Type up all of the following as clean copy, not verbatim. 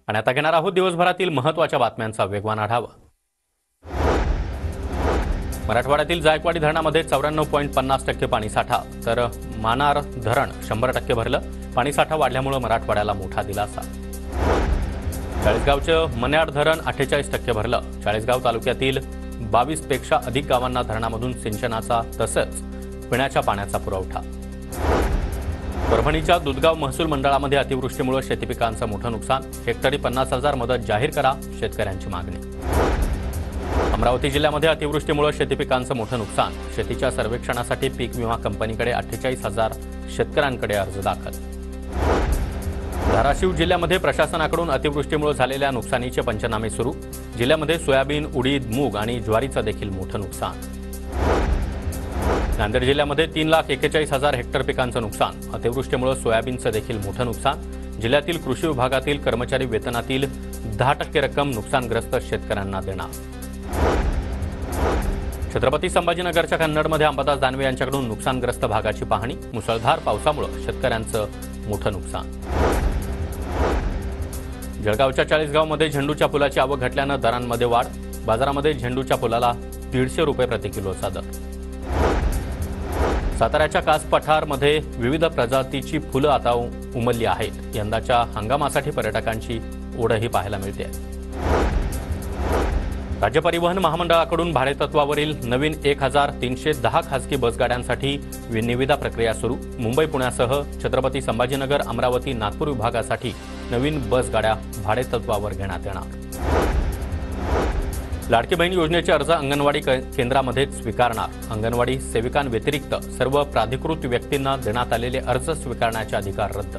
आणि आता घेणार आहोत दिवसभरातील महत्त्वाच्या बातम्यांचा वेगवान आढावा। मराठवाड्यातील जायकवाडी धरणामध्ये 94.50% पाणीसाठा, तर मानार धरण 100% भरलं। पाणीसाठा वाढल्यामुळे मराठवाड्याला मोठा दिलासा। चाळीसगावचे मन्याड धरण 48% भरलं। चाळीसगाव तालुक्यातील 22 पेक्षा अधिक गावांना धरणामधून सिंचनाचा तसंच पिण्याच्या पाण्याचा पुरवठा। परभणीच्या दुधगाव महसूल मंडळामध्ये अतिवृष्टीमुळे शेती पिकांचं मोठं नुकसान। हेक्टरी 50,000 मदत जाहीर करा, शेतकऱ्यांची मागणी। अमरावती जिल्ह्यामध्ये अतिवृष्टीमुळे शेती पिकांचं मोठं नुकसान। शेतीच्या सर्वेक्षणासाठी पीक विमा कंपनीकडे 48,000 शेतकऱ्यांकडे अर्ज दाखल। धाराशिव जिल्ह्यामध्ये प्रशासनाकडून अतिवृष्टीमुळे झालेल्या नुकसानीचे पंचनामे सुरू। जिल्ह्यामध्ये सोयाबीन, उडीद, मूग आणि ज्वारीचं देखील मोठं नुकसान। नांदेड जिल्ह्यामध्ये 3,41,000 हेक्टर पिकांचं नुकसान। अतिवृष्टीमुळे सोयाबीनचं देखील मोठं नुकसान। जिल्ह्यातील कृषी विभागातील कर्मचारी वेतनातील 10% रक्कम नुकसानग्रस्त शेतकऱ्यांना देणार। छत्रपती संभाजीनगरच्या कन्नडमध्ये अंबादास दानवे यांच्याकडून नुकसानग्रस्त भागाची पाहणी। मुसळधार पावसामुळे शेतकऱ्यांचं मोठं नुकसान। जळगावच्या चाळीसगावमध्ये झेंडूच्या फुलाची आवक घटल्यानं दरांमध्ये वाढ। बाजारामध्ये झेंडूच्या फुलाला 150 रुपये प्रति किलोचा दर। साताऱ्याच्या कास पठारमध्ये विविध प्रजातीची फुलं आता उमलली आहेत। यंदाच्या हंगामासाठी पर्यटकांची ओढही पाहायला मिळते। राज्य परिवहन महामंडळाकडून भाडेतत्वावरील नवीन 1,310 खासगी बसगाड्यांसाठी निविदा प्रक्रिया सुरू। मुंबई पुण्यासह छत्रपती संभाजीनगर, अमरावती, नागपूर विभागासाठी नवीन बसगाड्या भाडेतत्वावर घेण्यात येणार। लाडकी बहीण योजनेचे अर्ज अंगणवाडी केंद्रामध्ये स्वीकारणार। अंगणवाडी सेविकांव्यतिरिक्त सर्व प्राधिकृत व्यक्तींना देण्यात आलेले अर्ज स्वीकारण्याचे अधिकार रद्द।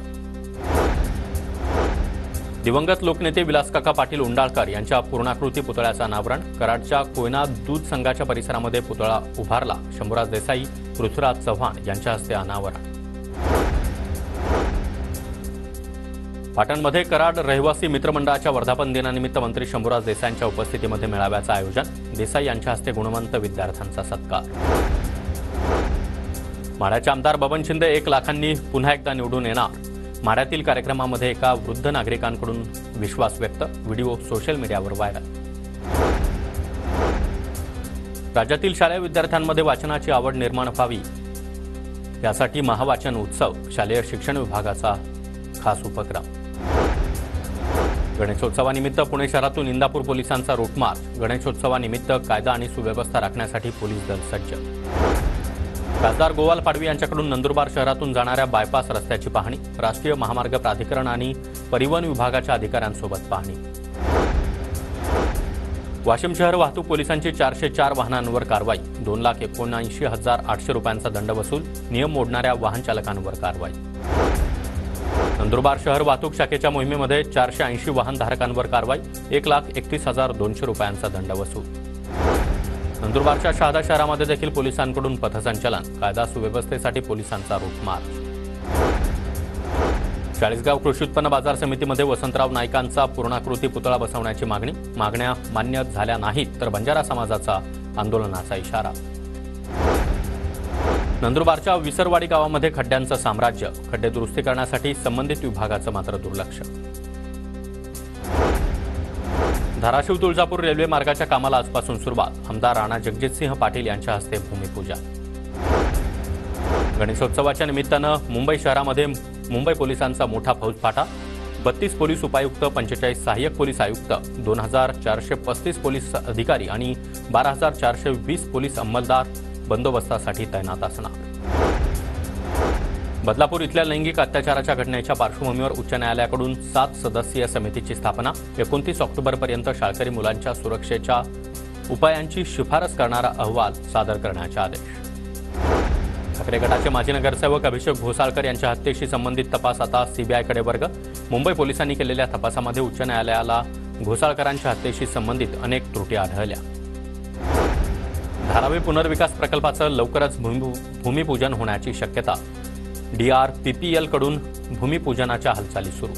दिवंगत लोकनेते विलासकाका पाटील उंडाळकर यांच्या पूर्णाकृती पुतळ्याचं अनावरण। कराडच्या कोयना दूध संघाच्या परिसरामध्ये पुतळा उभारला। शंभूराज देसाई, पृथ्वीराज चव्हाण यांच्या हस्ते अनावरण। पाटणमध्ये कराड रहिवासी मित्रमंडळाच्या वर्धापन दिनानिमित्त मंत्री शंभूराज देसाईंच्या उपस्थितीमध्ये मेळाव्याचं आयोजन। देसाई यांच्या हस्ते गुणवंत विद्यार्थ्यांचा सत्कार। माढ्याचे आमदार बबन शिंदे 1 लाखांनी पुन्हा एकदा निवडून येणार। माढ्यातील कार्यक्रमामध्ये एका वृद्ध नागरिकांकडून विश्वास व्यक्त। व्हिडिओ सोशल मीडियावर व्हायरल। राज्यातील शालेय विद्यार्थ्यांमध्ये वाचनाची आवड निर्माण व्हावी यासाठी महावाचन उत्सव, शालेय शिक्षण विभागाचा खास उपक्रम। गणेशोत्सवानिमित्त पुणे शहरातून इंदापूर पोलिसांचा रूट मार्च। गणेशोत्सवानिमित्त कायदा आणि सुव्यवस्था राखण्यासाठी पोलीस दल सज्ज। खासदार गोवाल पाडवी यांच्याकडून नंदुरबार शहरातून जाणाऱ्या बायपास रस्त्याची पाहणी। राष्ट्रीय महामार्ग प्राधिकरण आणि परिवहन विभागाच्या अधिकाऱ्यांसोबत पाहणी। वाशिम शहर वाहतूक पोलिसांची 404 वाहनांवर कारवाई। 2,79,800 रुपयांचा दंड वसूल। नियम मोडणाऱ्या वाहन चालकांवर कारवाई। नंदुरबार शहर वाहतूक शाखेच्या मोहिमेमध्ये 480 वाहनधारकांवर कारवाई। 1,31,200 रुपयांचा दंड वसूल। नंदुरबारच्या शहादा शहरामध्ये देखील पोलिसांकडून पथसंचलन। कायदा सुव्यवस्थेसाठी पोलिसांचा रूट मार्च। चाळीसगाव कृषी उत्पन्न बाजार समितीमध्ये वसंतराव नाईकांचा पूर्णाकृती पुतळा बसवण्याची मागणी। मागण्या मान्य झाल्या नाहीत तर बंजारा समाजाचा आंदोलनाचा इशारा। नंदुरबारच्या विसरवाडी गावामध्ये खड्ड्यांचं साम्राज्य। खड्डे दुरुस्ती करण्यासाठी संबंधित विभागाचं मात्र दुर्लक्ष। धाराशिव तुळजापूर रेल्वे मार्गाच्या कामाला आजपासून सुरुवात। आमदार राणा जगजितसिंह पाटील यांच्या हस्ते भूमिपूजन। गणेशोत्सवाच्या निमित्तानं मुंबई शहरामध्ये मुंबई पोलिसांचा मोठा फौजफाटा। 32 पोलीस उपायुक्त, 45 सहाय्यक पोलीस आयुक्त, 2,435 पोलीस अधिकारी आणि 12,420 पोलीस अंमलदार बंदोबस्तासाठी तैनात असणार। बदलापूर इथल्या लैंगिक अत्याचाराच्या घटनेच्या पार्श्वभूमीवर उच्च न्यायालयाकडून 7 सदस्यीय समितीची स्थापना। 29 ऑक्टोबरपर्यंत शाळकरी मुलांच्या सुरक्षेच्या उपायांची शिफारस करणारा अहवाल सादर करण्याचे आदेश। ठाकरे गटाचे माजी नगरसेवक अभिषेक घोसाळकर यांच्या हत्येशी संबंधित तपास आता सीबीआयकडे वर्ग। मुंबई पोलिसांनी केलेल्या तपासामध्ये उच्च न्यायालयाला घोसाळकरांच्या हत्येशी संबंधित अनेक त्रुटी आढळल्या। धारावी पुनर्विकास प्रकल्पाचं लवकरच भूमिपूजन होण्याची शक्यता। DRPPL कडून भूमिपूजनाच्या हालचाली सुरू।